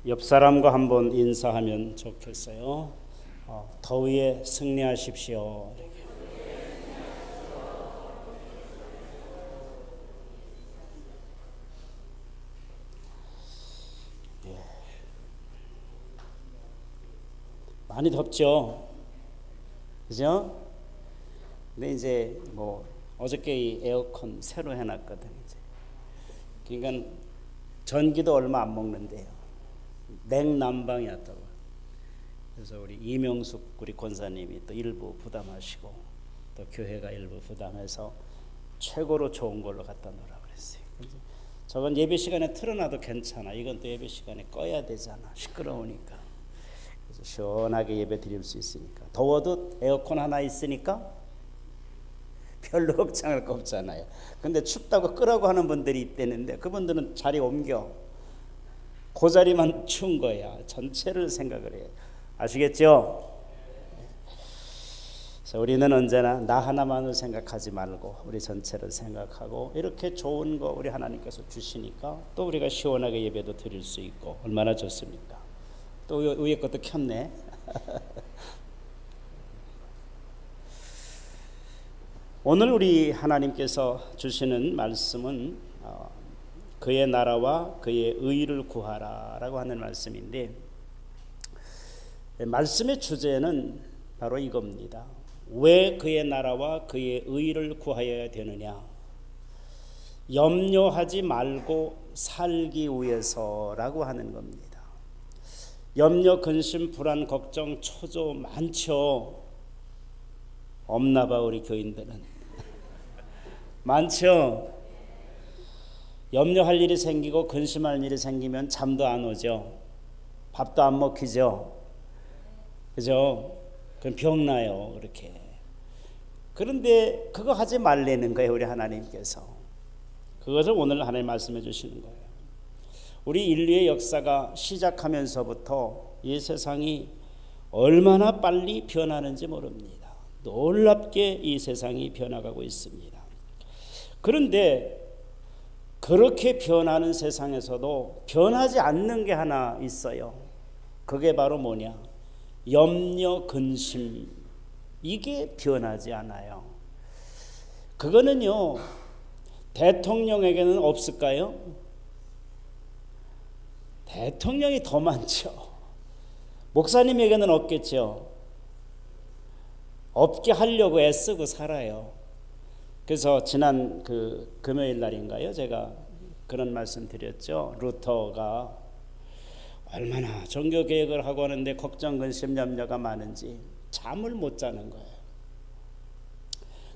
옆 사람과 한번 인사하면 좋겠어요. 더위에 승리하십시오. 예. 많이 덥죠, 그죠? 근데 이제 어저께 이 에어컨 새로 해놨거든. 이제 그러니까 전기도 얼마 안 먹는데요. 냉난방이었다고. 그래서 우리 이명숙 우리 권사님이 또 일부 부담하시고 또 교회가 일부 부담해서 최고로 좋은 걸로 갖다 놓으라 그랬어요. 저건 예배 시간에 틀어놔도 괜찮아. 이건 또 예배 시간에 꺼야 되잖아. 시끄러우니까. 그래서 시원하게 예배 드릴 수 있으니까. 더워도 에어컨 하나 있으니까 별로 걱정할 거 없잖아요. 근데 춥다고 끄라고 하는 분들이 있다는데 그분들은 자리 옮겨. 그 자리만 추운 거야. 전체를 생각을 해요. 아시겠죠? 그래서 우리는 언제나 나 하나만을 생각하지 말고 우리 전체를 생각하고 이렇게 좋은 거 우리 하나님께서 주시니까 또 우리가 시원하게 예배도 드릴 수 있고 얼마나 좋습니까? 또 위에 것도 켰네. 오늘 우리 하나님께서 주시는 말씀은 그의 나라와 그의 의를 구하라 라고 하는 말씀인데, 말씀의 주제는 바로 이겁니다. 왜 그의 나라와 그의 의를 구하여야 되느냐? 염려하지 말고 살기 위해서라고 하는 겁니다. 염려, 근심, 불안, 걱정, 초조 많죠. 없나 봐 우리 교인들은. 많죠. 염려할 일이 생기고 근심할 일이 생기면 잠도 안 오죠. 밥도 안 먹히죠. 그죠? 그럼 병 나요. 그렇게. 그런데 그거 하지 말라는 거예요. 우리 하나님께서. 그것을 오늘 하나님 말씀해 주시는 거예요. 우리 인류의 역사가 시작하면서부터 이 세상이 얼마나 빨리 변하는지 모릅니다. 놀랍게 이 세상이 변화가고 있습니다. 그런데 그렇게 변하는 세상에서도 변하지 않는 게 하나 있어요. 그게 바로 뭐냐? 염려, 근심. 이게 변하지 않아요. 그거는요, 대통령에게는 없을까요? 대통령이 더 많죠. 목사님에게는 없겠죠. 없게 하려고 애쓰고 살아요. 그래서 지난 금요일 날인가요? 제가 그런 말씀 드렸죠. 루터가 얼마나 종교 개혁을 하고 하는데 걱정, 근심, 염려가 많은지 잠을 못 자는 거예요.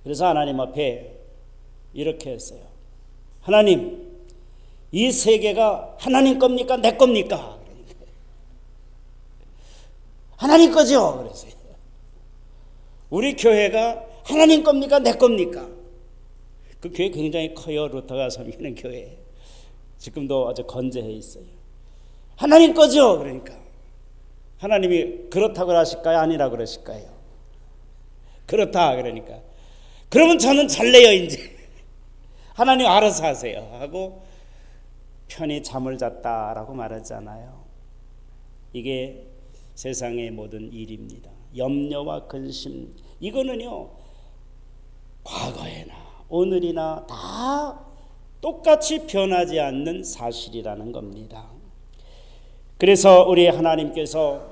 그래서 하나님 앞에 이렇게 했어요. 하나님, 이 세계가 하나님 겁니까? 내 겁니까? 하나님 거죠? 그랬어요. 우리 교회가 하나님 겁니까? 내 겁니까? 그 교회 굉장히 커요. 루터가 섬기는 교회. 지금도 아주 건재해 있어요. 하나님 거죠? 그러니까 하나님이 그렇다고 하실까요? 아니라고 그러실까요? 그렇다 그러니까 그러면 저는 잘래요. 이제 하나님 알아서 하세요 하고 편히 잠을 잤다라고 말하잖아요. 이게 세상의 모든 일입니다. 염려와 근심, 이거는요 과거에나 오늘이나 다 똑같이 변하지 않는 사실이라는 겁니다. 그래서 우리 하나님께서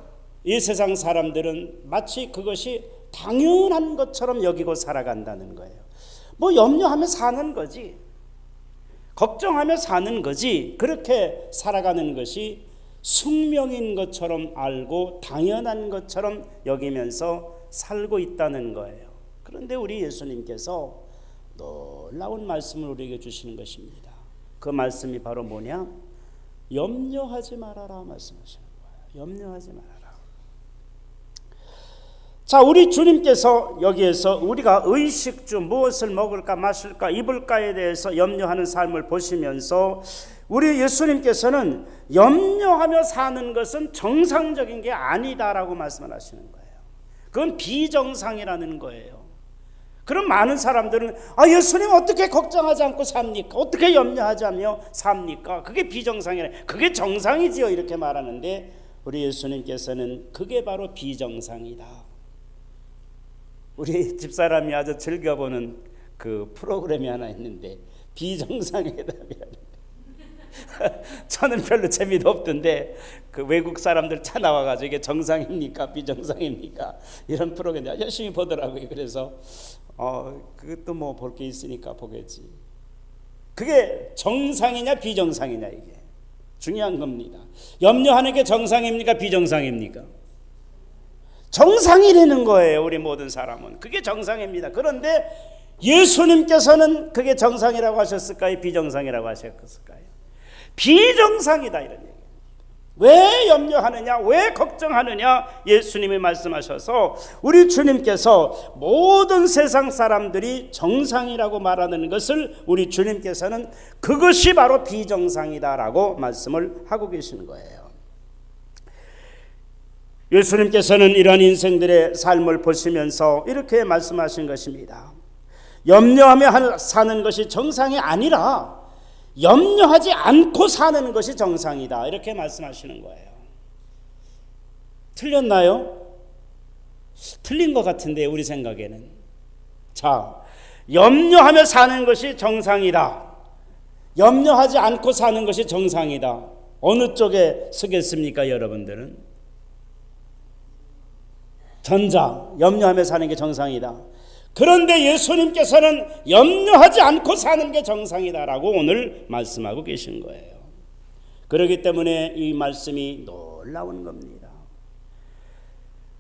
이 세상 사람들은 마치 그것이 당연한 것처럼 여기고 살아간다는 거예요. 뭐 염려하며 사는 거지, 걱정하며 사는 거지, 그렇게 살아가는 것이 숙명인 것처럼 알고 당연한 것처럼 여기면서 살고 있다는 거예요. 그런데 우리 예수님께서 놀라운 말씀을 우리에게 주시는 것입니다. 그 말씀이 바로 뭐냐? 염려하지 말아라 말씀하시는 거예요. 염려하지 말아라. 자, 우리 주님께서 여기에서 우리가 의식주, 무엇을 먹을까 마실까 입을까에 대해서 염려하는 삶을 보시면서 우리 예수님께서는 염려하며 사는 것은 정상적인 게 아니다라고 말씀을 하시는 거예요. 그건 비정상이라는 거예요. 그럼 많은 사람들은 예수님 어떻게 걱정하지 않고 삽니까? 어떻게 염려하지 않며 삽니까? 그게 비정상이래. 그게 정상이지요. 이렇게 말하는데 우리 예수님께서는 그게 바로 비정상이다. 우리 집사람이 아주 즐겨보는 그 프로그램이 하나 있는데 비정상의 답이라는 저는 별로 재미도 없던데 그 외국 사람들 차 나와가지고 이게 정상입니까 비정상입니까 이런 프로그램 열심히 보더라고요. 그래서 그것도 뭐 볼 게 있으니까 보겠지. 그게 정상이냐 비정상이냐 이게 중요한 겁니다. 염려하는 게 정상입니까 비정상입니까? 정상이라는 거예요. 우리 모든 사람은 그게 정상입니다. 그런데 예수님께서는 그게 정상이라고 하셨을까요 비정상이라고 하셨을까요? 비정상이다 이런 얘기입니다. 왜 염려하느냐 왜 걱정하느냐 예수님이 말씀하셔서 우리 주님께서 모든 세상 사람들이 정상이라고 말하는 것을 우리 주님께서는 그것이 바로 비정상이다라고 말씀을 하고 계시는 거예요. 예수님께서는 이런 인생들의 삶을 보시면서 이렇게 말씀하신 것입니다. 염려하며 사는 것이 정상이 아니라 염려하지 않고 사는 것이 정상이다 이렇게 말씀하시는 거예요. 틀렸나요? 틀린 것 같은데 우리 생각에는. 자, 염려하며 사는 것이 정상이다, 염려하지 않고 사는 것이 정상이다. 어느 쪽에 서겠습니까 여러분들은? 전자, 염려하며 사는 게 정상이다. 그런데 예수님께서는 염려하지 않고 사는 게 정상이다라고 오늘 말씀하고 계신 거예요. 그렇기 때문에 이 말씀이 놀라운 겁니다.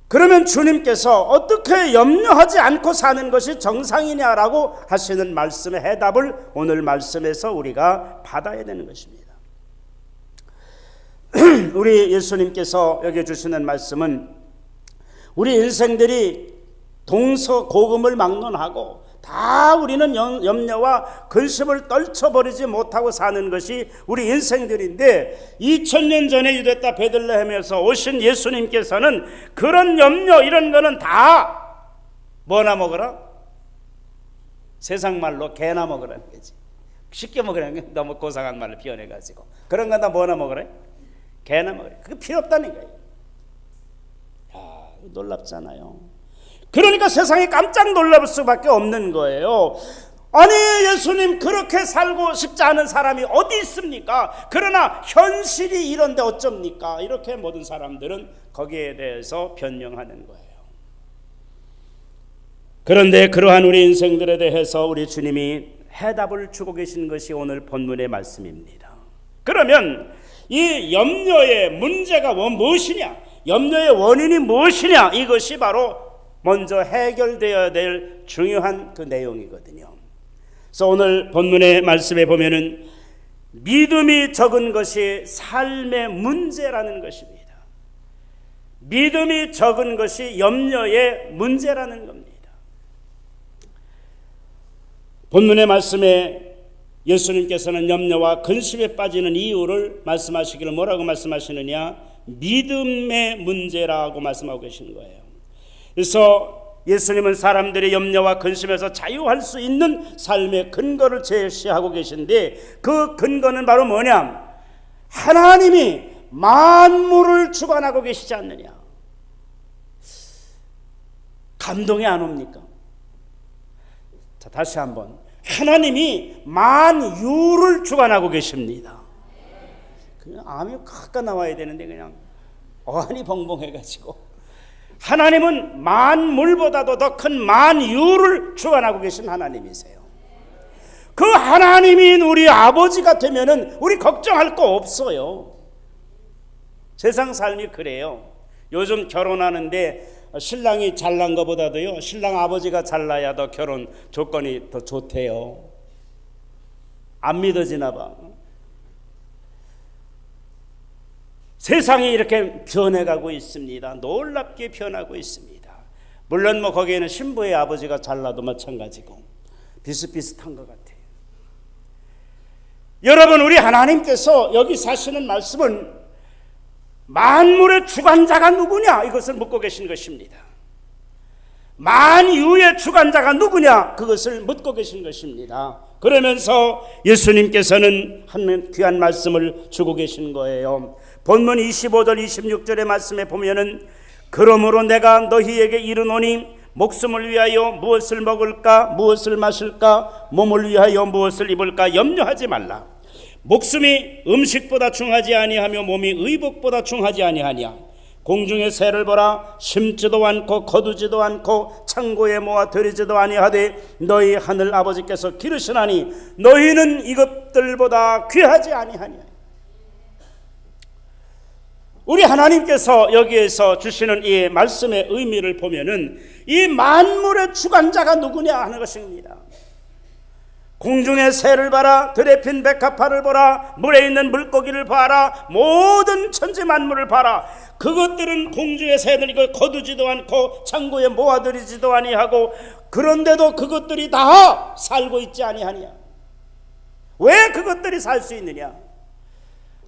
그러면 주님께서 어떻게 염려하지 않고 사는 것이 정상이냐라고 하시는 말씀의 해답을 오늘 말씀에서 우리가 받아야 되는 것입니다. 우리 예수님께서 여기 주시는 말씀은 우리 인생들이 동서고금을 막론하고 다 우리는 염려와 근심을 떨쳐버리지 못하고 사는 것이 우리 인생들인데 2000년 전에 유대타 베들레헴에서 오신 예수님께서는 그런 염려 이런 거는 다 뭐나 먹어라? 세상 말로 개나 먹으라는 거지. 쉽게 먹으라는 게 너무 고상한 말을 표현해가지고 그런 건 다 뭐나 먹으라? 개나 먹으라. 그게 필요 없다는 거예요. 야, 놀랍잖아요. 그러니까 세상이 깜짝 놀랄 수밖에 없는 거예요. 아니 예수님 그렇게 살고 싶지 않은 사람이 어디 있습니까? 그러나 현실이 이런데 어쩝니까? 이렇게 모든 사람들은 거기에 대해서 변명하는 거예요. 그런데 그러한 우리 인생들에 대해서 우리 주님이 해답을 주고 계신 것이 오늘 본문의 말씀입니다. 그러면 이 염려의 문제가 무엇이냐? 염려의 원인이 무엇이냐? 이것이 바로 먼저 해결되어야 될 중요한 그 내용이거든요. 그래서 오늘 본문의 말씀에 보면은 믿음이 적은 것이 삶의 문제라는 것입니다. 믿음이 적은 것이 염려의 문제라는 겁니다. 본문의 말씀에 예수님께서는 염려와 근심에 빠지는 이유를 말씀하시기를 뭐라고 말씀하시느냐? 믿음의 문제라고 말씀하고 계시는 거예요. 그래서 예수님은 사람들의 염려와 근심에서 자유할 수 있는 삶의 근거를 제시하고 계신데 그 근거는 바로 뭐냐? 하나님이 만물을 주관하고 계시지 않느냐? 감동이 안 옵니까? 자, 다시 한번. 하나님이 만유를 주관하고 계십니다. 그냥 암이 가까 나와야 되는데 그냥 어안이 벙벙해가지고 하나님은 만물보다도 더 큰 만유를 주관하고 계신 하나님이세요. 그 하나님인 우리 아버지가 되면은 우리 걱정할 거 없어요. 세상 삶이 그래요. 요즘 결혼하는데 신랑이 잘난 것보다도요 신랑 아버지가 잘나야 더 결혼 조건이 더 좋대요. 안 믿어지나 봐. 세상이 이렇게 변해가고 있습니다. 놀랍게 변하고 있습니다. 물론 뭐 거기에는 신부의 아버지가 잘나도 마찬가지고 비슷비슷한 것 같아요. 여러분 우리 하나님께서 여기 사시는 말씀은 만물의 주관자가 누구냐 이것을 묻고 계신 것입니다. 만유의 주관자가 누구냐? 그것을 묻고 계신 것입니다. 그러면서 예수님께서는 한 귀한 말씀을 주고 계신 거예요. 본문 25절 26절의 말씀에 보면은 그러므로 내가 너희에게 이르노니 목숨을 위하여 무엇을 먹을까 무엇을 마실까 몸을 위하여 무엇을 입을까 염려하지 말라. 목숨이 음식보다 중하지 아니하며 몸이 의복보다 중하지 아니하냐. 공중의 새를 보라. 심지도 않고 거두지도 않고 창고에 모아 들이지도 아니하되 너희 하늘 아버지께서 기르시나니 너희는 이것들보다 귀하지 아니하냐. 우리 하나님께서 여기에서 주시는 이 말씀의 의미를 보면은 이 만물의 주관자가 누구냐 하는 것입니다. 공중의 새를 봐라. 들에 핀 백합화를 보라. 물에 있는 물고기를 봐라. 모든 천지 만물을 봐라. 그것들은 공중의 새들이고 거두지도 않고 창고에 모아들이지도 아니하고 그런데도 그것들이 다 살고 있지 아니하냐. 왜 그것들이 살 수 있느냐?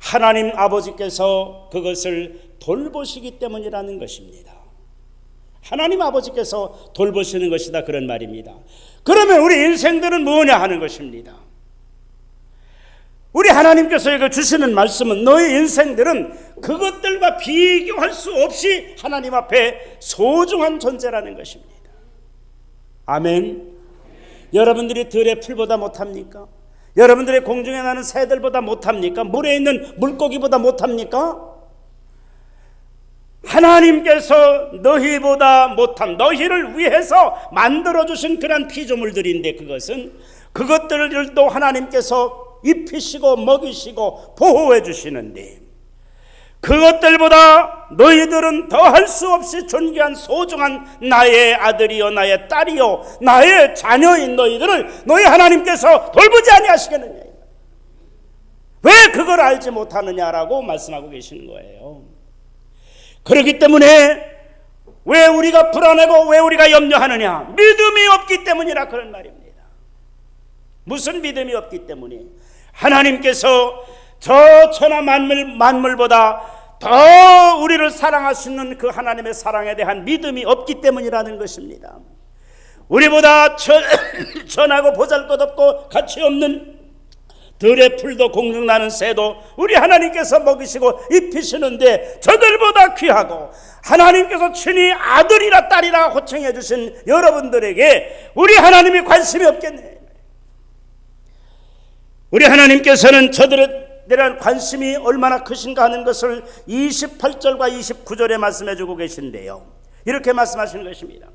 하나님 아버지께서 그것을 돌보시기 때문이라는 것입니다. 하나님 아버지께서 돌보시는 것이다, 그런 말입니다. 그러면 우리 인생들은 뭐냐 하는 것입니다. 우리 하나님께서 이거 주시는 말씀은 너희 인생들은 그것들과 비교할 수 없이 하나님 앞에 소중한 존재라는 것입니다. 아멘. 여러분들이 들의 풀보다 못합니까? 여러분들의 공중에 나는 새들보다 못합니까? 물에 있는 물고기보다 못합니까? 하나님께서 너희보다 못함, 너희를 위해서 만들어주신 그런 피조물들인데 그것들을 또 하나님께서 입히시고 먹이시고 보호해 주시는데 그것들보다 너희들은 더할 수 없이 존귀한 소중한 나의 아들이요 나의 딸이요 나의 자녀인 너희들을 너희 하나님께서 돌보지 아니하시겠느냐. 왜 그걸 알지 못하느냐라고 말씀하고 계시는 거예요. 그렇기 때문에 왜 우리가 불안하고 왜 우리가 염려하느냐? 믿음이 없기 때문이라 그런 말입니다. 무슨 믿음이 없기 때문에? 하나님께서 저 천하 만물보다 더 우리를 사랑하시는 그 하나님의 사랑에 대한 믿음이 없기 때문이라는 것입니다. 우리보다 천하고 보잘것없고 가치없는 들의 풀도 공중 나는 새도 우리 하나님께서 먹이시고 입히시는데 저들보다 귀하고 하나님께서 친히 아들이라 딸이라 호칭해 주신 여러분들에게 우리 하나님이 관심이 없겠네. 우리 하나님께서는 저들에 대한 관심이 얼마나 크신가 하는 것을 28절과 29절에 말씀해 주고 계신데요. 이렇게 말씀하시는 것입니다.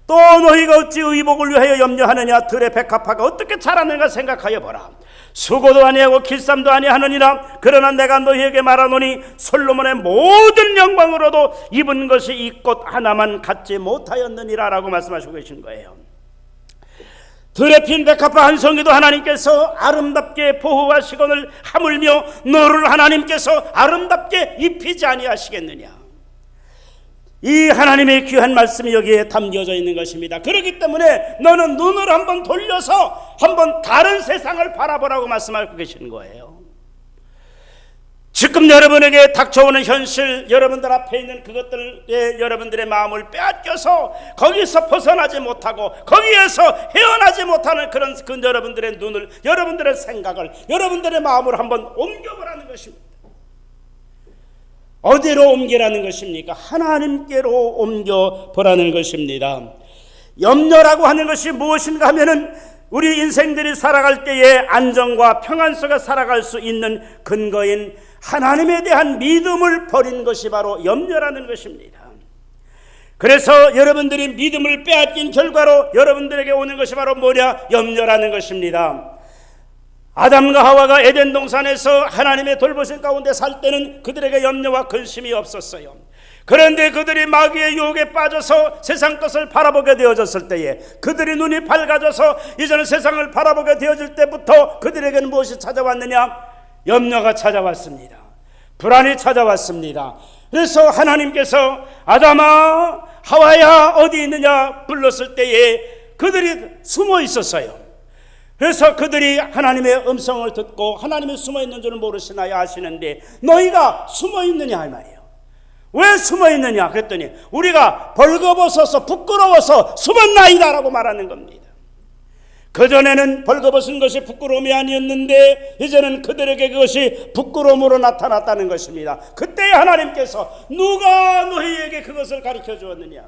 또 너희가 어찌 의복을 위하여 염려하느냐. 들의 백합화가 어떻게 자라는가 생각하여 보라. 수고도 아니하고 길쌈도 아니하느니라. 그러나 내가 너희에게 말하노니 솔로몬의 모든 영광으로도 입은 것이 이 꽃 하나만 갖지 못하였느니라 라고 말씀하시고 계신 거예요. 들에 핀 백합화 한 송이도 하나님께서 아름답게 보호하시거늘 하물며 너를 하나님께서 아름답게 입히지 아니하시겠느냐. 이 하나님의 귀한 말씀이 여기에 담겨져 있는 것입니다. 그렇기 때문에 너는 눈을 한번 돌려서 한번 다른 세상을 바라보라고 말씀하고 계시는 거예요. 지금 여러분에게 닥쳐오는 현실, 여러분들 앞에 있는 그것들에 여러분들의 마음을 빼앗겨서 거기서 벗어나지 못하고 거기에서 헤어나지 못하는 그런 여러분들의 눈을, 여러분들의 생각을, 여러분들의 마음을 한번 옮겨보라는 것입니다. 어디로 옮기라는 것입니까? 하나님께로 옮겨보라는 것입니다. 염려라고 하는 것이 무엇인가 하면은 우리 인생들이 살아갈 때에 안정과 평안 속에 살아갈 수 있는 근거인 하나님에 대한 믿음을 버린 것이 바로 염려라는 것입니다. 그래서 여러분들이 믿음을 빼앗긴 결과로 여러분들에게 오는 것이 바로 뭐냐? 염려라는 것입니다. 아담과 하와가 에덴 동산에서 하나님의 돌보심 가운데 살 때는 그들에게 염려와 근심이 없었어요. 그런데 그들이 마귀의 유혹에 빠져서 세상 것을 바라보게 되어졌을 때에 그들이 눈이 밝아져서 이제는 세상을 바라보게 되어질 때부터 그들에게는 무엇이 찾아왔느냐? 염려가 찾아왔습니다. 불안이 찾아왔습니다. 그래서 하나님께서 아담아 하와야 어디 있느냐 불렀을 때에 그들이 숨어 있었어요. 그래서 그들이 하나님의 음성을 듣고 하나님이 숨어 있는 줄은 모르시나요? 아시는데 너희가 숨어 있느냐 할 말이에요. 왜 숨어 있느냐 그랬더니 우리가 벌거벗어서 부끄러워서 숨었나이다라고 말하는 겁니다. 그전에는 벌거벗은 것이 부끄러움이 아니었는데 이제는 그들에게 그것이 부끄러움으로 나타났다는 것입니다. 그때 하나님께서 누가 너희에게 그것을 가르쳐 주었느냐?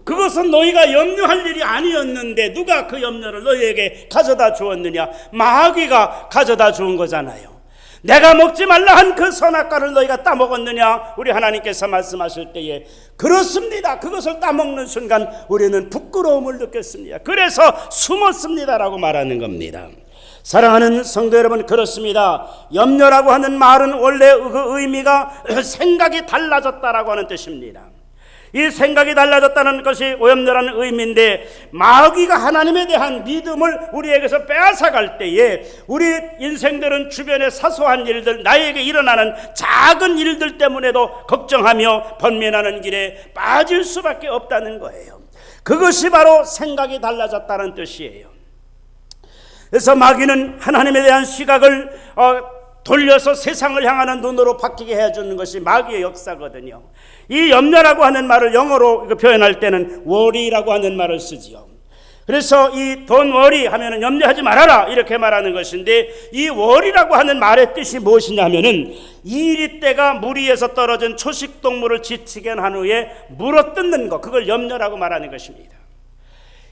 그것은 너희가 염려할 일이 아니었는데 누가 그 염려를 너희에게 가져다 주었느냐? 마귀가 가져다 주은 거잖아요. 내가 먹지 말라 한 그 선악과를 너희가 따먹었느냐? 우리 하나님께서 말씀하실 때에 그렇습니다. 그것을 따먹는 순간 우리는 부끄러움을 느꼈습니다. 그래서 숨었습니다라고 말하는 겁니다. 사랑하는 성도 여러분, 그렇습니다. 염려라고 하는 말은 원래 그 의미가 생각이 달라졌다라고 하는 뜻입니다. 이 생각이 달라졌다는 것이 오염려라는 의미인데, 마귀가 하나님에 대한 믿음을 우리에게서 빼앗아갈 때에 우리 인생들은 주변의 사소한 일들, 나에게 일어나는 작은 일들 때문에도 걱정하며 번민하는 길에 빠질 수밖에 없다는 거예요. 그것이 바로 생각이 달라졌다는 뜻이에요. 그래서 마귀는 하나님에 대한 시각을 돌려서 세상을 향하는 눈으로 바뀌게 해주는 것이 마귀의 역사거든요. 이 염려라고 하는 말을 영어로 표현할 때는 worry라고 하는 말을 쓰지요. 그래서 이 don't worry 하면은 염려하지 말아라 이렇게 말하는 것인데, 이 worry라고 하는 말의 뜻이 무엇이냐면은 이리떼가 물 위에서 떨어진 초식동물을 지치게 한 후에 물어뜯는 것, 그걸 염려라고 말하는 것입니다.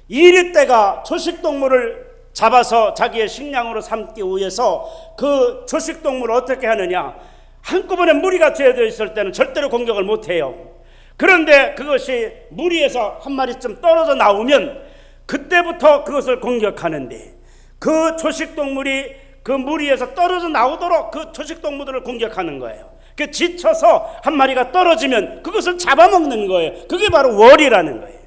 이리떼가 초식동물을 잡아서 자기의 식량으로 삼기 위해서 그 초식동물을 어떻게 하느냐? 한꺼번에 무리가 죄어져 있을 때는 절대로 공격을 못해요. 그런데 그것이 무리에서 한 마리쯤 떨어져 나오면 그때부터 그것을 공격하는데, 그 초식동물이 그 무리에서 떨어져 나오도록 그 초식동물들을 공격하는 거예요. 그 지쳐서 한 마리가 떨어지면 그것을 잡아먹는 거예요. 그게 바로 월이라는 거예요.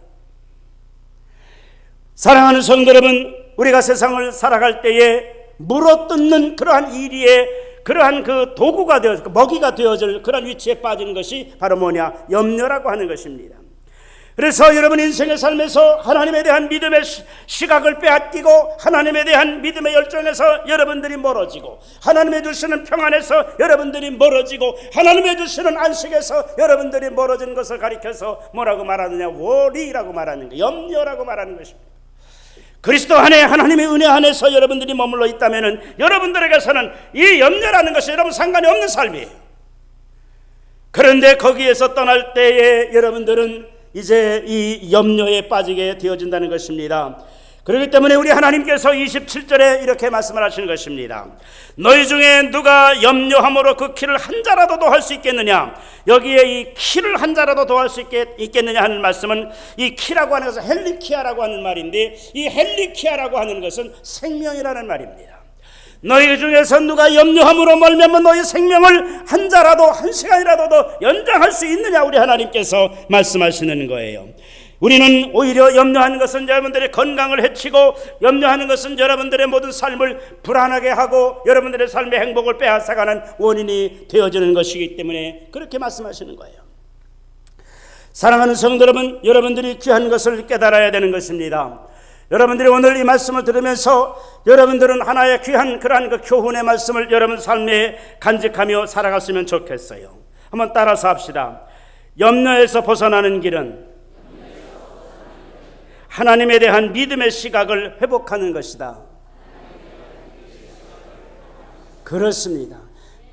사랑하는 성도 여러분, 우리가 세상을 살아갈 때에 물어뜯는 그러한 이리에 그러한 그 도구가 되어서 먹이가 되어질 그러한 위치에 빠지는 것이 바로 뭐냐? 염려라고 하는 것입니다. 그래서 여러분 인생의 삶에서 하나님에 대한 믿음의 시각을 빼앗기고 하나님에 대한 믿음의 열정에서 여러분들이 멀어지고, 하나님의 주시는 평안에서 여러분들이 멀어지고, 하나님의 주시는 안식에서 여러분들이 멀어진 것을 가리켜서 뭐라고 말하느냐? worry라고 말하는 거, 염려라고 말하는 것입니다. 그리스도 안에 하나님의 은혜 안에서 여러분들이 머물러 있다면 여러분들에게서는 이 염려라는 것이 여러분 상관이 없는 삶이에요. 그런데 거기에서 떠날 때에 여러분들은 이제 이 염려에 빠지게 되어진다는 것입니다. 그렇기 때문에 우리 하나님께서 27절에 이렇게 말씀을 하시는 것입니다. 너희 중에 누가 염려함으로 그 키를 한 자라도 더할 수 있겠느냐? 여기에 이 키를 한 자라도 더할 수 있겠느냐 하는 말씀은, 이 키라고 하는 것은 헬리키아라고 하는 말인데, 이 헬리키아라고 하는 것은 생명이라는 말입니다. 너희 중에서 누가 염려함으로 멀면 너희 생명을 한 자라도 한 시간이라도 더 연장할 수 있느냐? 우리 하나님께서 말씀하시는 거예요. 우리는 오히려 염려하는 것은 여러분들의 건강을 해치고, 염려하는 것은 여러분들의 모든 삶을 불안하게 하고 여러분들의 삶의 행복을 빼앗아가는 원인이 되어지는 것이기 때문에 그렇게 말씀하시는 거예요. 사랑하는 성도 여러분, 여러분들이 귀한 것을 깨달아야 되는 것입니다. 여러분들이 오늘 이 말씀을 들으면서 여러분들은 하나의 귀한 그러한 그 교훈의 말씀을 여러분 삶에 간직하며 살아갔으면 좋겠어요. 한번 따라서 합시다. 염려에서 벗어나는 길은 하나님에 대한 믿음의 시각을 회복하는 것이다. 그렇습니다.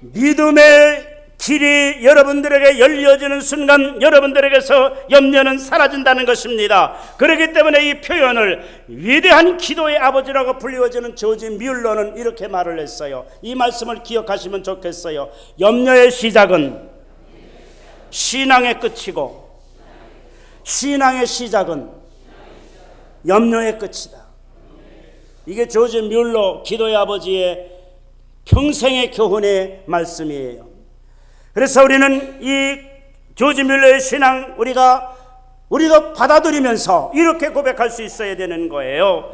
믿음의 길이 여러분들에게 열려지는 순간 여러분들에게서 염려는 사라진다는 것입니다. 그렇기 때문에 이 표현을 위대한 기도의 아버지라고 불리워지는 조지 뮬러는 이렇게 말을 했어요. 이 말씀을 기억하시면 좋겠어요. 염려의 시작은 신앙의 끝이고, 신앙의 시작은 염려의 끝이다. 이게 조지 뮬러 기도의 아버지의 평생의 교훈의 말씀이에요. 그래서 우리는 이 조지 뮬러의 신앙 우리도 받아들이면서 이렇게 고백할 수 있어야 되는 거예요.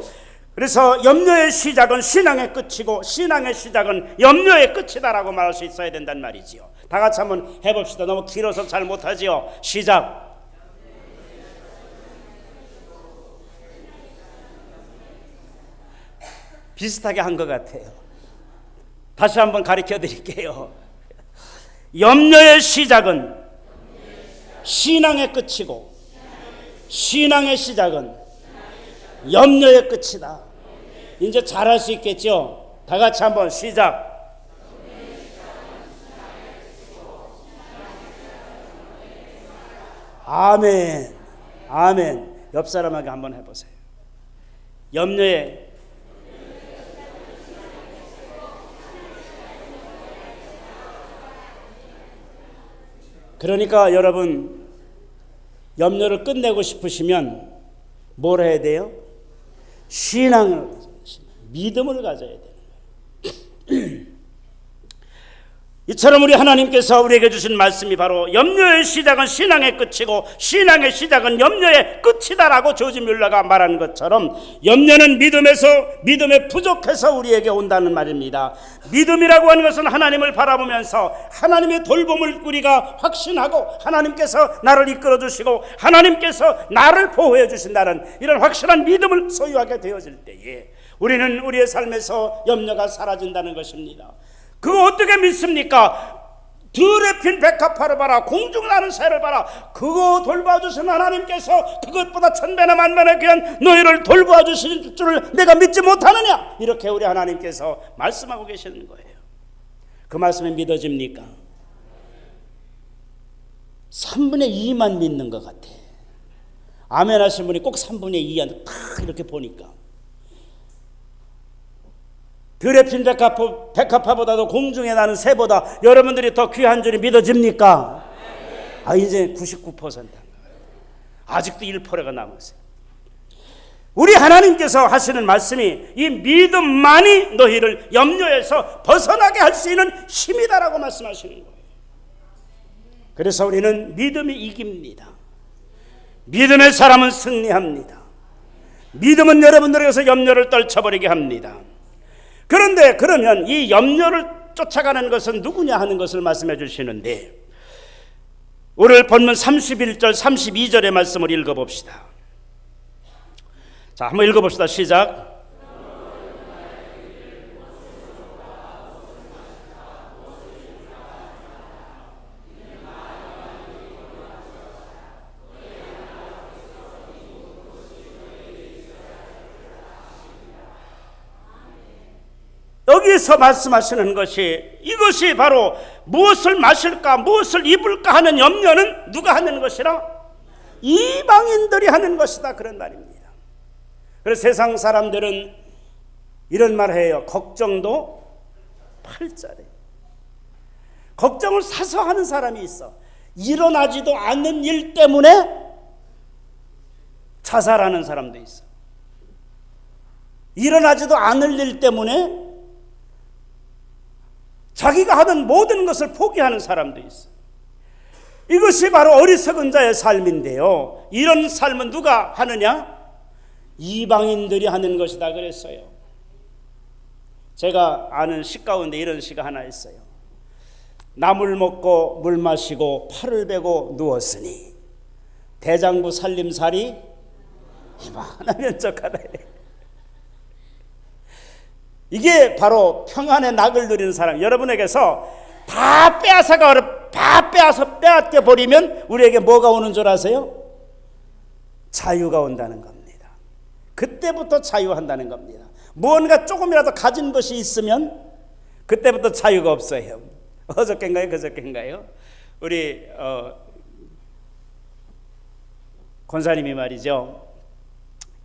그래서 염려의 시작은 신앙의 끝이고, 신앙의 시작은 염려의 끝이다라고 말할 수 있어야 된단 말이지요. 다 같이 한번 해봅시다. 너무 길어서 잘 못하지요. 시작. 비슷하게 한 것 같아요. 다시 한번 가르쳐 드릴게요. 염려의 시작은 신앙의 끝이고 신앙의 시작은 염려의 끝이다. 이제 잘할 수 있겠죠? 다 같이 한번 시작. 아멘. 아멘. 옆 사람에게 한번 해보세요. 염려의 그러니까 여러분 염려를 끝내고 싶으시면 뭘 해야 돼요? 신앙을 가져야 돼요. 믿음을 가져야 되는 거예요. 이처럼 우리 하나님께서 우리에게 주신 말씀이 바로 염려의 시작은 신앙의 끝이고 신앙의 시작은 염려의 끝이다라고 조지 뮬러가 말한 것처럼 염려는 믿음에 부족해서 우리에게 온다는 말입니다. 믿음이라고 하는 것은 하나님을 바라보면서 하나님의 돌봄을 우리가 확신하고 하나님께서 나를 이끌어 주시고 하나님께서 나를 보호해 주신다는 이런 확실한 믿음을 소유하게 되어질 때에 우리는 우리의 삶에서 염려가 사라진다는 것입니다. 그거 어떻게 믿습니까? 들에 핀 백합화를 봐라, 공중 나는 새를 봐라. 그거 돌봐주신 하나님께서 그것보다 천배나 만배나 귀한 너희를 돌봐주실 줄을 내가 믿지 못하느냐? 이렇게 우리 하나님께서 말씀하고 계시는 거예요. 그 말씀이 믿어집니까? 3분의 2만 믿는 것 같아. 아멘 하신 분이 꼭 3분의 2야. 딱 이렇게 보니까 들에 핀 백합화보다도 공중에 나는 새보다 여러분들이 더 귀한 줄이 믿어집니까? 이제 99%. 아직도 1%가 남았어요. 우리 하나님께서 하시는 말씀이 이 믿음만이 너희를 염려에서 벗어나게 할 수 있는 힘이다라고 말씀하시는 거예요. 그래서 우리는 믿음이 이깁니다. 믿음의 사람은 승리합니다. 믿음은 여러분들에게서 염려를 떨쳐버리게 합니다. 그런데 그러면 이 염려를 쫓아가는 것은 누구냐 하는 것을 말씀해 주시는데 오늘 본문 31절 32절의 말씀을 읽어봅시다. 자, 한번 읽어봅시다. 시작. 여기서 말씀하시는 것이 이것이 바로 무엇을 마실까 무엇을 입을까 하는 염려는 누가 하는 것이라? 이방인들이 하는 것이다, 그런 말입니다. 그래서 세상 사람들은 이런 말을 해요. 걱정도 팔자래. 걱정을 사서 하는 사람이 있어. 일어나지도 않는 일 때문에 자살하는 사람도 있어. 일어나지도 않을 일 때문에 자기가 하던 모든 것을 포기하는 사람도 있어. 이것이 바로 어리석은 자의 삶인데요. 이런 삶은 누가 하느냐? 이방인들이 하는 것이다 그랬어요. 제가 아는 시 가운데 이런 시가 하나 있어요. 나물 먹고 물 마시고 팔을 베고 누웠으니 대장부 살림살이 이만하면 척하다. 이게 바로 평안의 낙을 누리는 사람. 여러분에게서 다 빼앗아 빼앗겨 버리면 우리에게 뭐가 오는 줄 아세요? 자유가 온다는 겁니다. 그때부터 자유한다는 겁니다. 무언가 조금이라도 가진 것이 있으면 그때부터 자유가 없어요. 어저께인가요? 그저께인가요? 우리 권사님이 말이죠.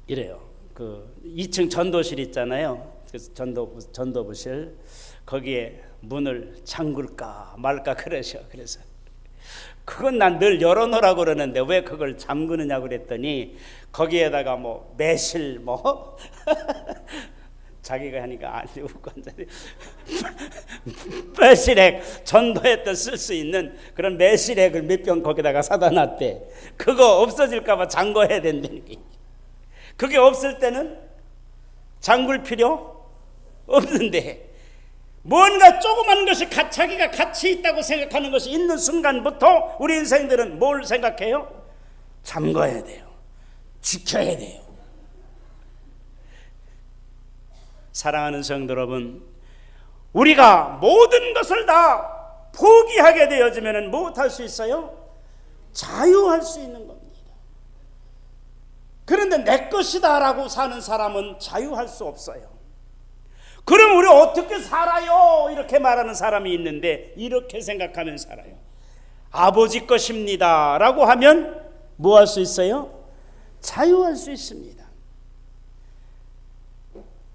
이래요. 그 2층 전도실 있잖아요. 그래서 전도부실 거기에 문을 잠글까 말까 그러셔. 그래서 그건 난 늘 열어놓으라고 그러는데 왜 그걸 잠그느냐고 그랬더니 거기에다가 뭐 매실 뭐 자기가 하니까 아니고 매실액 전도회 때 쓸 수 있는 그런 매실액을 몇 병 거기다가 사다 놨대. 그거 없어질까 봐 잠궈야 된다는 게. 그게 없을 때는 잠글 필요 없는데 뭔가 조그만 것이 자기가 가치 있다고 생각하는 것이 있는 순간부터 우리 인생들은 뭘 생각해요? 잠궈야 돼요. 지켜야 돼요. 사랑하는 성도 여러분, 우리가 모든 것을 다 포기하게 되어지면 무엇할 수 있어요? 자유할 수 있는 겁니다. 그런데 내 것이다 라고 사는 사람은 자유할 수 없어요. 그럼 우리 어떻게 살아요? 이렇게 말하는 사람이 있는데 이렇게 생각하면 살아요. 아버지 것입니다 라고 하면 뭐 할 수 있어요? 자유할 수 있습니다.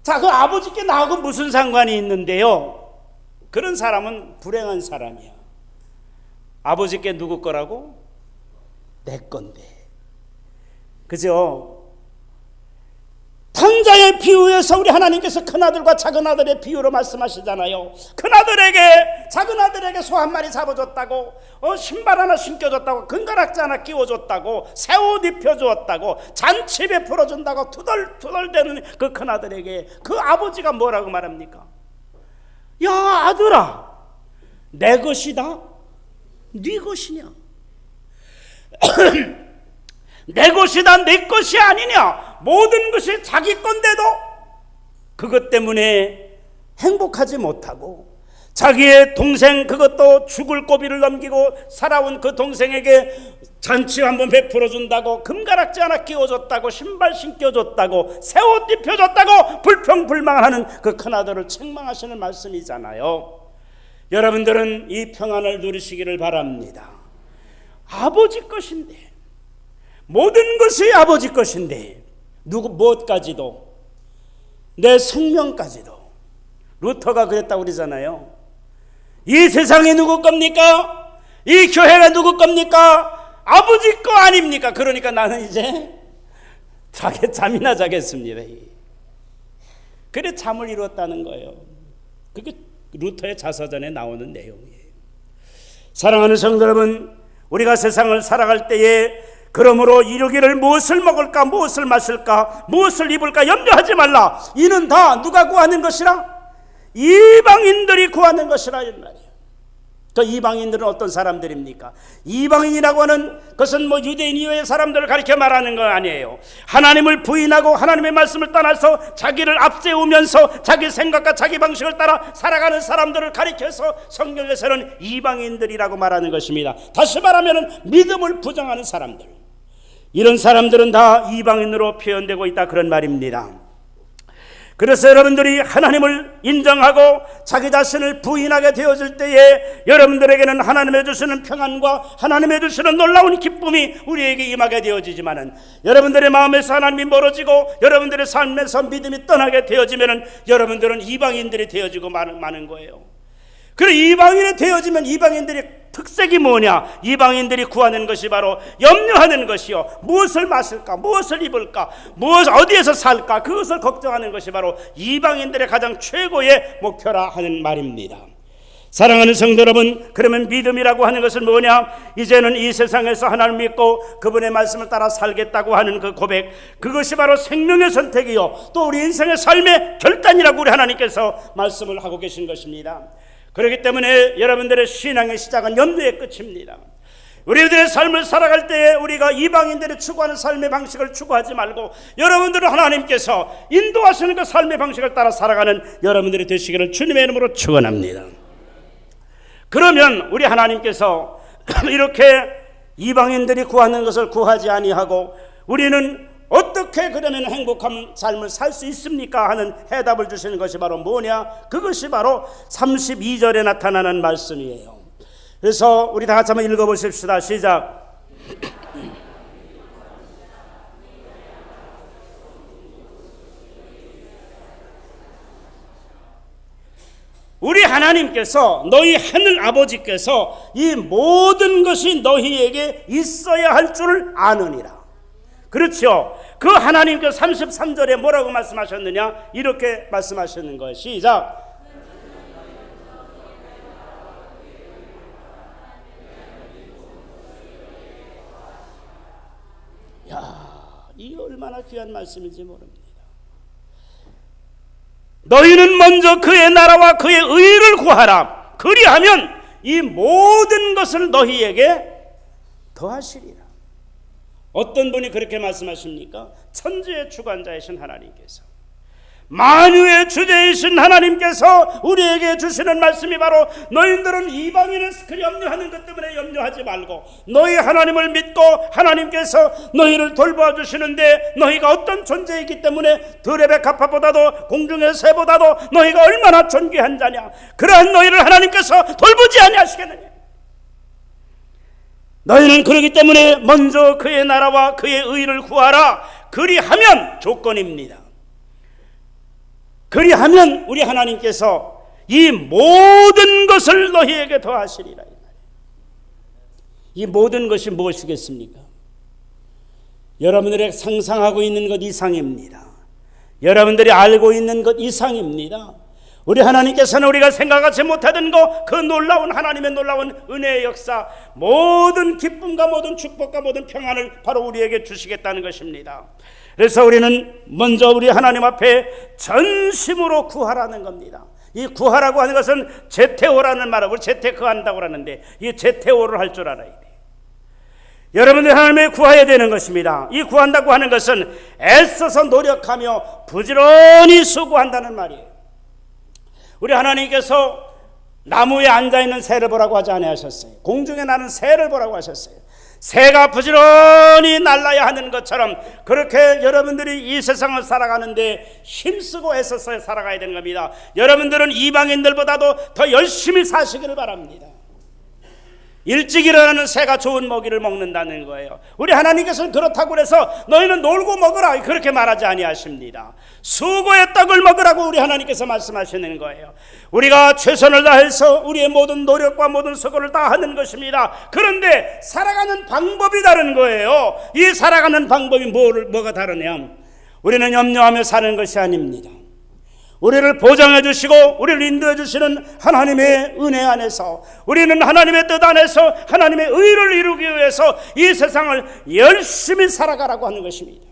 자, 그 아버지께 나하고 무슨 상관이 있는데요? 그런 사람은 불행한 사람이야. 아버지께 누구 거라고? 내 건데. 그죠? 탕자의 비유에서 우리 하나님께서 큰아들과 작은아들의 비유로 말씀하시잖아요. 큰아들에게 작은아들에게 소 한 마리 잡아줬다고, 신발 하나 신겨줬다고, 금가락지 하나 끼워줬다고, 새 옷 입혀주었다고, 잔치 베풀어준다고 투덜투덜대는 그 큰아들에게 그 아버지가 뭐라고 말합니까? 야, 아들아, 내 것이다? 네 것이냐? 내 것이다, 내 것이 아니냐? 모든 것이 자기 건데도 그것 때문에 행복하지 못하고 자기의 동생, 그것도 죽을 고비를 넘기고 살아온 그 동생에게 잔치 한번 베풀어 준다고, 금가락지 하나 끼워줬다고, 신발 신겨줬다고, 새 옷 입혀줬다고 불평불만하는 그 큰아들을 책망하시는 말씀이잖아요. 여러분들은 이 평안을 누리시기를 바랍니다. 아버지 것인데, 모든 것이 아버지 것인데, 무엇까지도, 내 생명까지도. 루터가 그랬다고 그러잖아요. 이 세상이 누구 겁니까? 이 교회가 누구 겁니까? 아버지 거 아닙니까? 그러니까 나는 이제 잠이나 자겠습니다. 그래 잠을 이뤘다는 거예요. 그게 루터의 자서전에 나오는 내용이에요. 사랑하는 성도 여러분, 우리가 세상을 살아갈 때에 그러므로 이르기를 무엇을 먹을까, 무엇을 마실까, 무엇을 입을까 염려하지 말라. 이는 다 누가 구하는 것이라? 이방인들이 구하는 것이라 이 말이에요. 그 이방인들은 어떤 사람들입니까? 이방인이라고 하는 것은 유대인 이외의 사람들을 가리켜 말하는 건 아니에요. 하나님을 부인하고 하나님의 말씀을 떠나서 자기를 앞세우면서 자기 생각과 자기 방식을 따라 살아가는 사람들을 가리켜서 성경에서는 이방인들이라고 말하는 것입니다. 다시 말하면 믿음을 부정하는 사람들, 이런 사람들은 다 이방인으로 표현되고 있다, 그런 말입니다. 그래서 여러분들이 하나님을 인정하고 자기 자신을 부인하게 되어질 때에 여러분들에게는 하나님의 주시는 평안과 하나님의 주시는 놀라운 기쁨이 우리에게 임하게 되어지지만은, 여러분들의 마음에서 하나님이 멀어지고 여러분들의 삶에서 믿음이 떠나게 되어지면은 여러분들은 이방인들이 되어지고 마는 거예요. 그리고 이방인이 되어지면 이방인들의 특색이 뭐냐? 이방인들이 구하는 것이 바로 염려하는 것이요, 무엇을 마실까, 무엇을 입을까, 어디에서 살까, 그것을 걱정하는 것이 바로 이방인들의 가장 최고의 목표라 하는 말입니다. 사랑하는 성도 여러분, 그러면 믿음이라고 하는 것은 뭐냐? 이제는 이 세상에서 하나님을 믿고 그분의 말씀을 따라 살겠다고 하는 그 고백, 그것이 바로 생명의 선택이요, 또 우리 인생의 삶의 결단이라고 우리 하나님께서 말씀을 하고 계신 것입니다. 그렇기 때문에 여러분들의 신앙의 시작은 염려의 끝입니다. 우리들의 삶을 살아갈 때에 우리가 이방인들이 추구하는 삶의 방식을 추구하지 말고 여러분들은 하나님께서 인도하시는 그 삶의 방식을 따라 살아가는 여러분들이 되시기를 주님의 이름으로 축원합니다. 그러면 우리 하나님께서 이렇게 이방인들이 구하는 것을 구하지 아니하고 우리는 어떻게 그러면 행복한 삶을 살 수 있습니까? 하는 해답을 주시는 것이 바로 뭐냐? 그것이 바로 32절에 나타나는 말씀이에요. 그래서 우리 다 같이 한번 읽어보십시다. 시작. 우리 하나님께서, 너희 하늘 아버지께서 이 모든 것이 너희에게 있어야 할 줄을 아느니라. 그렇죠. 그 하나님께서 33절에 뭐라고 말씀하셨느냐? 이렇게 말씀하시는 거예요. 시작. 야, 이 얼마나 귀한 말씀인지 모릅니다. 너희는 먼저 그의 나라와 그의 의를 구하라. 그리하면 이 모든 것을 너희에게 더하시리라. 어떤 분이 그렇게 말씀하십니까? 천지의 주관자이신 하나님께서 만유의 주제이신 하나님께서 우리에게 주시는 말씀이 바로 너희들은 이방인을 염려하는 것 때문에 염려하지 말고 너희 하나님을 믿고 하나님께서 너희를 돌보아 주시는데 너희가 어떤 존재이기 때문에 들의 갑파보다도 공중의 새보다도 너희가 얼마나 존귀한 자냐, 그러한 너희를 하나님께서 돌보지 아니하시겠느냐. 너희는 그러기 때문에 먼저 그의 나라와 그의 의를 구하라. 그리하면 조건입니다. 그리하면 우리 하나님께서 이 모든 것을 너희에게 더하시리라. 이 모든 것이 무엇이겠습니까? 여러분들이 상상하고 있는 것 이상입니다. 여러분들이 알고 있는 것 이상입니다. 우리 하나님께서는 우리가 생각하지 못하던 것, 그 놀라운 하나님의 놀라운 은혜의 역사, 모든 기쁨과 모든 축복과 모든 평안을 바로 우리에게 주시겠다는 것입니다. 그래서 우리는 먼저 우리 하나님 앞에 전심으로 구하라는 겁니다. 이 구하라고 하는 것은 제테오라는 말을, 우리 제테크 한다고 하는데 이 제테오를 할 줄 알아야 돼요. 여러분들 하나님을 구해야 되는 것입니다. 이 구한다고 하는 것은 애써서 노력하며 부지런히 수고한다는 말이에요. 우리 하나님께서 나무에 앉아있는 새를 보라고 하지 않으셨어요. 공중에 나는 새를 보라고 하셨어요. 새가 부지런히 날아야 하는 것처럼 그렇게 여러분들이 이 세상을 살아가는데 힘쓰고 애써서 살아가야 되는 겁니다. 여러분들은 이방인들보다도 더 열심히 사시기를 바랍니다. 일찍 일어나는 새가 좋은 먹이를 먹는다는 거예요. 우리 하나님께서는 그렇다고 해서 너희는 놀고 먹으라 그렇게 말하지 아니하십니다. 수고의 떡을 먹으라고 우리 하나님께서 말씀하시는 거예요. 우리가 최선을 다해서 우리의 모든 노력과 모든 수고를 다하는 것입니다. 그런데 살아가는 방법이 다른 거예요. 이 살아가는 방법이 뭐가 다르냐? 우리는 염려하며 사는 것이 아닙니다. 우리를 보장해 주시고 우리를 인도해 주시는 하나님의 은혜 안에서 우리는 하나님의 뜻 안에서 하나님의 의를 이루기 위해서 이 세상을 열심히 살아가라고 하는 것입니다.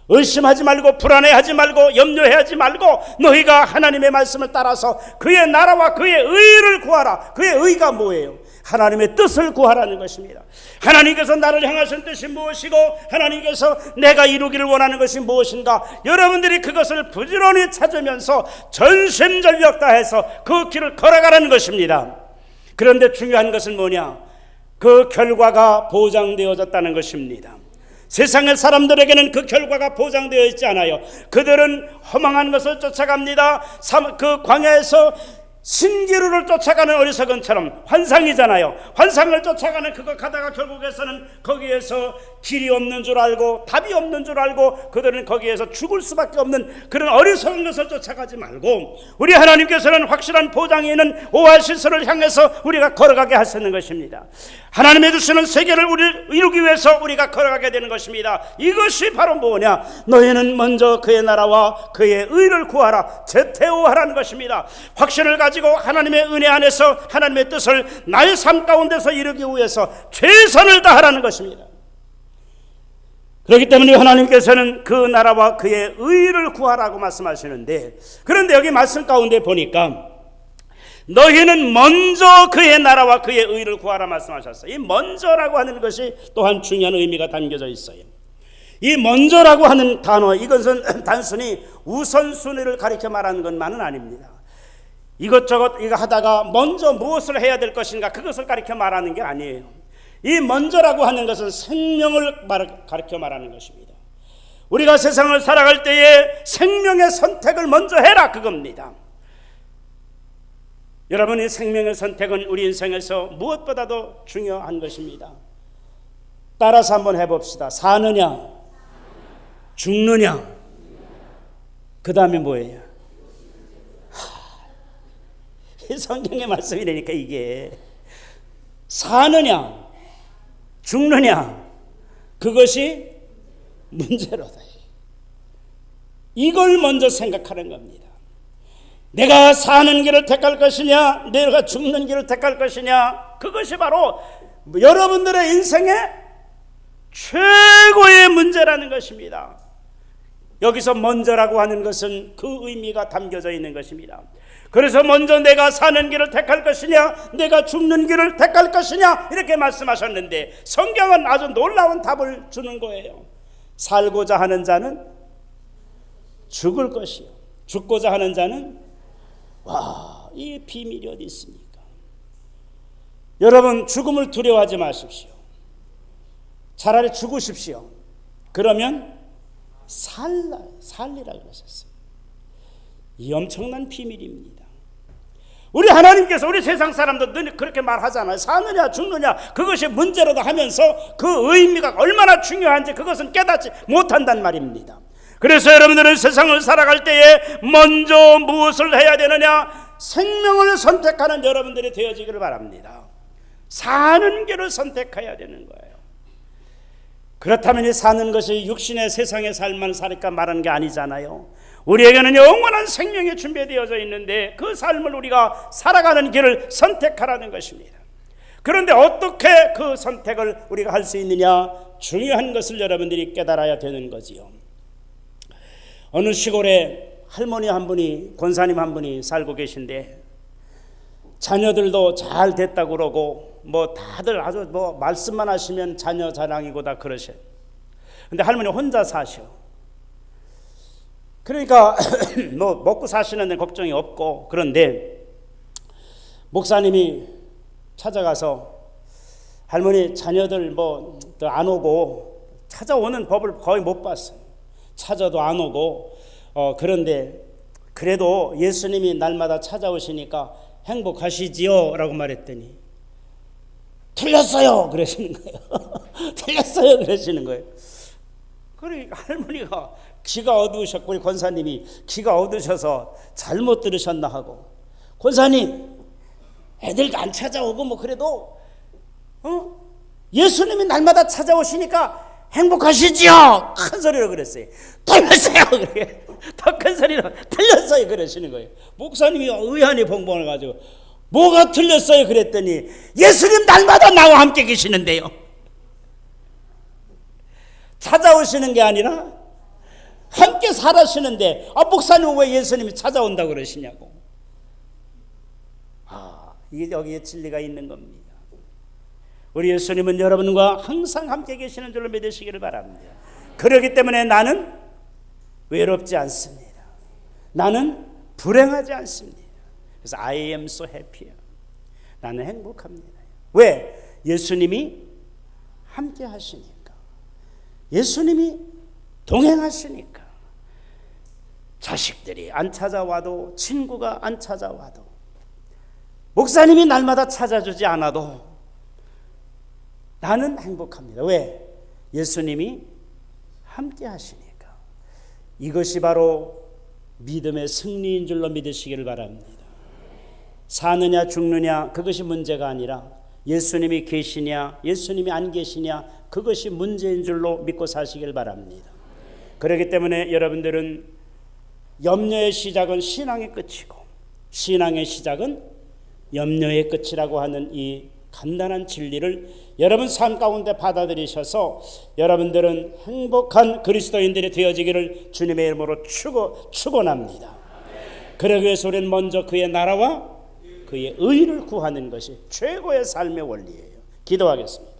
의심하지 말고 불안해하지 말고 염려해하지 말고 너희가 하나님의 말씀을 따라서 그의 나라와 그의 의를 구하라. 그의 의가 뭐예요? 하나님의 뜻을 구하라는 것입니다. 하나님께서 나를 향하신 뜻이 무엇이고 하나님께서 내가 이루기를 원하는 것이 무엇인가, 여러분들이 그것을 부지런히 찾으면서 전심전력 다해서 그 길을 걸어가라는 것입니다. 그런데 중요한 것은 뭐냐? 그 결과가 보장되어졌다는 것입니다. 세상의 사람들에게는 그 결과가 보장되어 있지 않아요. 그들은 허망한 것을 쫓아갑니다. 그 광야에서 신기루를 쫓아가는 어리석은처럼 환상이잖아요. 환상을 쫓아가는 그거 가다가 결국에서는 거기에서 길이 없는 줄 알고 답이 없는 줄 알고 그들은 거기에서 죽을 수밖에 없는 그런 어리석은 것을 쫓아가지 말고 우리 하나님께서는 확실한 보장이 있는 오아시스를 향해서 우리가 걸어가게 하시는 것입니다. 하나님의 주시는 세계를 우리를 이루기 위해서 우리가 걸어가게 되는 것입니다. 이것이 바로 뭐냐? 너희는 먼저 그의 나라와 그의 의를 구하라. 제테오하라는 것입니다. 확신을 가지고 하나님의 은혜 안에서 하나님의 뜻을 나의 삶 가운데서 이루기 위해서 최선을 다하라는 것입니다. 그렇기 때문에 하나님께서는 그 나라와 그의 의를 구하라고 말씀하시는데, 그런데 여기 말씀 가운데 보니까 너희는 먼저 그의 나라와 그의 의를 구하라 말씀하셨어요. 이 먼저라고 하는 것이 또한 중요한 의미가 담겨져 있어요. 이 먼저라고 하는 단어, 이것은 단순히 우선순위를 가리켜 말하는 것만은 아닙니다. 이것저것 이거 하다가 먼저 무엇을 해야 될 것인가, 그것을 가리켜 말하는 게 아니에요. 이 먼저라고 하는 것은 생명을 가리켜 말하는 것입니다. 우리가 세상을 살아갈 때에 생명의 선택을 먼저 해라, 그겁니다. 여러분의 생명의 선택은 우리 인생에서 무엇보다도 중요한 것입니다. 따라서 한번 해봅시다. 사느냐, 죽느냐, 그 다음에 뭐예요? 이 성경의 말씀이라니까. 이게 사느냐 죽느냐 그것이 문제로다. 이걸 먼저 생각하는 겁니다. 내가 사는 길을 택할 것이냐 내가 죽는 길을 택할 것이냐, 그것이 바로 여러분들의 인생의 최고의 문제라는 것입니다. 여기서 먼저라고 하는 것은 그 의미가 담겨져 있는 것입니다. 그래서 먼저 내가 사는 길을 택할 것이냐 내가 죽는 길을 택할 것이냐 이렇게 말씀하셨는데, 성경은 아주 놀라운 답을 주는 거예요. 살고자 하는 자는 죽을 것이요 죽고자 하는 자는 이 비밀이 어디 있습니까? 여러분 죽음을 두려워하지 마십시오. 차라리 죽으십시오. 그러면 살리라 그러셨어요. 이 엄청난 비밀입니다. 우리 하나님께서 우리 세상 사람들 그렇게 말하잖아요. 사느냐 죽느냐 그것이 문제로도 하면서 그 의미가 얼마나 중요한지 그것은 깨닫지 못한단 말입니다. 그래서 여러분들은 세상을 살아갈 때에 먼저 무엇을 해야 되느냐? 생명을 선택하는 여러분들이 되어지기를 바랍니다. 사는 길을 선택해야 되는 거예요. 그렇다면 이 사는 것이 육신의 세상의 삶만 살까 말하는 게 아니잖아요. 우리에게는 영원한 생명이 준비되어져 있는데 그 삶을 우리가 살아가는 길을 선택하라는 것입니다. 그런데 어떻게 그 선택을 우리가 할 수 있느냐? 중요한 것을 여러분들이 깨달아야 되는 거지요. 어느 시골에 할머니 한 분이, 권사님 한 분이 살고 계신데 자녀들도 잘 됐다고 그러고 다들 아주 말씀만 하시면 자녀 자랑이고 다 그러셔. 근데 할머니 혼자 사셔. 그러니까 먹고 사시는 데 걱정이 없고, 그런데 목사님이 찾아가서 할머니 자녀들 안 오고 찾아오는 법을 거의 못 봤어요. 찾아도 안 오고 그런데 그래도 예수님이 날마다 찾아오시니까 행복하시지요? 라고 말했더니 틀렸어요 그러시는 거예요. 틀렸어요 그러시는 거예요. 그러니까 할머니가 귀가 어두우셨고, 우리 권사님이 귀가 어두우셔서 잘못 들으셨나 하고, 권사님 애들 안 찾아오고 그래도 예수님이 날마다 찾아오시니까 행복하시지요? 큰 소리로 그랬어요. 틀렸어요. 더 큰 소리로 틀렸어요 그러시는 거예요. 목사님이 의한이 봉봉을 가지고 뭐가 틀렸어요 그랬더니 예수님 날마다 나와 함께 계시는데요. 찾아오시는 게 아니라 함께 살아시는데 목사님 왜 예수님이 찾아온다고 그러시냐고. 이게 여기에 진리가 있는 겁니다. 우리 예수님은 여러분과 항상 함께 계시는 줄로 믿으시기를 바랍니다. 그렇기 때문에 나는 외롭지 않습니다. 나는 불행하지 않습니다. 그래서 I am so happy. 나는 행복합니다. 왜? 예수님이 함께 하시니까. 예수님이 동행하시니까. 자식들이 안 찾아와도, 친구가 안 찾아와도, 목사님이 날마다 찾아주지 않아도 나는 행복합니다. 왜? 예수님이 함께 하시니까. 이것이 바로 믿음의 승리인 줄로 믿으시기를 바랍니다. 사느냐 죽느냐 그것이 문제가 아니라 예수님이 계시냐 예수님이 안 계시냐 그것이 문제인 줄로 믿고 사시길 바랍니다. 그렇기 때문에 여러분들은 염려의 시작은 신앙의 끝이고 신앙의 시작은 염려의 끝이라고 하는 이 간단한 진리를 여러분 삶 가운데 받아들이셔서 여러분들은 행복한 그리스도인들이 되어지기를 주님의 이름으로 축원합니다. 그러기 위해서 우리는 먼저 그의 나라와 그의 의를 구하는 것이 최고의 삶의 원리예요. 기도하겠습니다.